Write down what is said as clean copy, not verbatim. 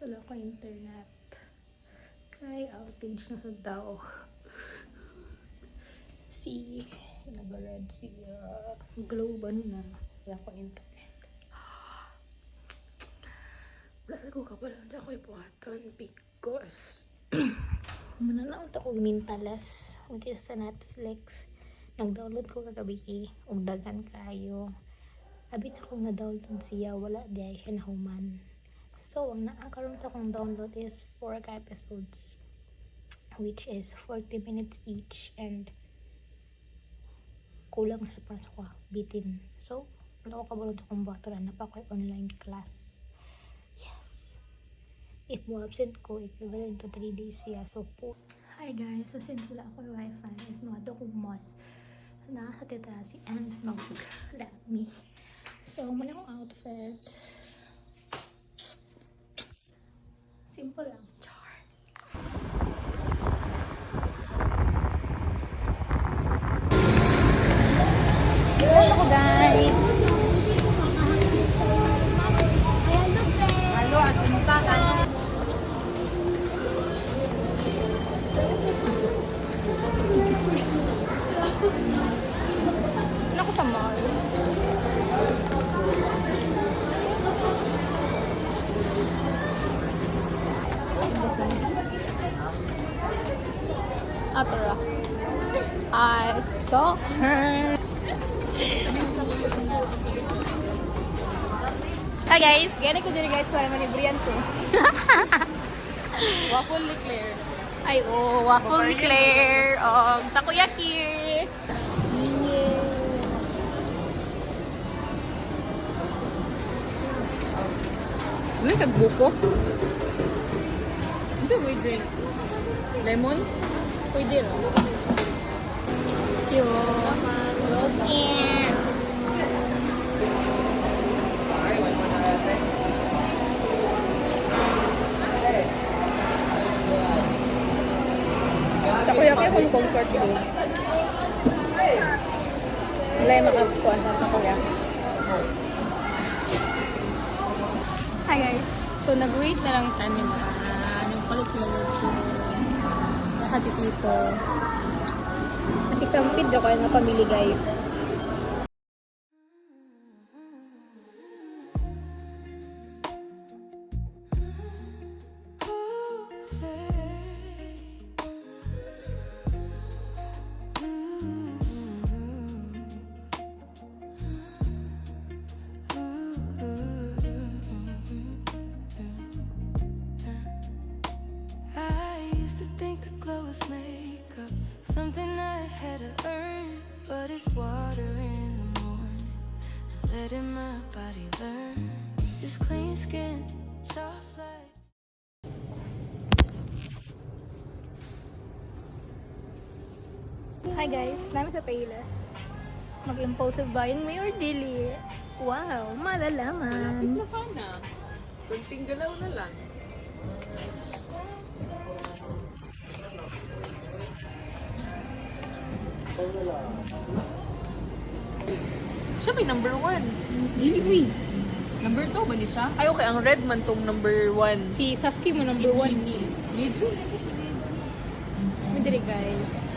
Wala ko internet. Kay outage na sa tao. Si nag-red si globe na. Wala ko internet. Wala ko kapala. Hindi ako ipuhatan because mananaot ako mintalas. Unti sa Netflix. Nag-download ko kagabi. Ugdagan kayo. Abi na akong na-download siya. Wala di ay siya nahuman. So, ang naakaroon ko akong download is 4 episodes. Which is 40 minutes each. And kulang sa para sa bitin. So, wala ko kabalod akong bato na pa ko online class. Yes. If mo absent ko, equivalent to 3 days siya. So, hi guys. So, since wala ako wifi, is mga ko mall. Nasa tetrasi and let me. So, muna akong outfit. Simple lang. Hello guys! Halo, asunta ka. Ako sa mall. Atara. I saw her. Hi guys, gani ko diri guys para manibriyan ko. Waffle Eclair. Ay oh, waffle eclair og takoyaki. Yeah. Ano yung kagbuko? Ito may drink. Lemon? Pwede rin. Yo. Yeah. Takoyaki akong comfort ko. Wala yung makakuha sa takoyaki. Hi guys. So nag-wait na lang tayo na nagpalit sila dito. Hati dito. At isang feed ako yung pamili guys. Makeup, something I had to earn, but it's water in the morning and letting my body learn. This clean skin, soft light. Hi guys, namin sa Payless. Mag-impulsive buying mayor dili. Wow, malalaman. Lapit na sana. Kunting galaw na lang. Siya may number 1. Dili. Number 2 ba ni siya? Ay, okay. Ang red man tong number 1. Si Sasuke mo number 1. Legion. Legion. Madali guys.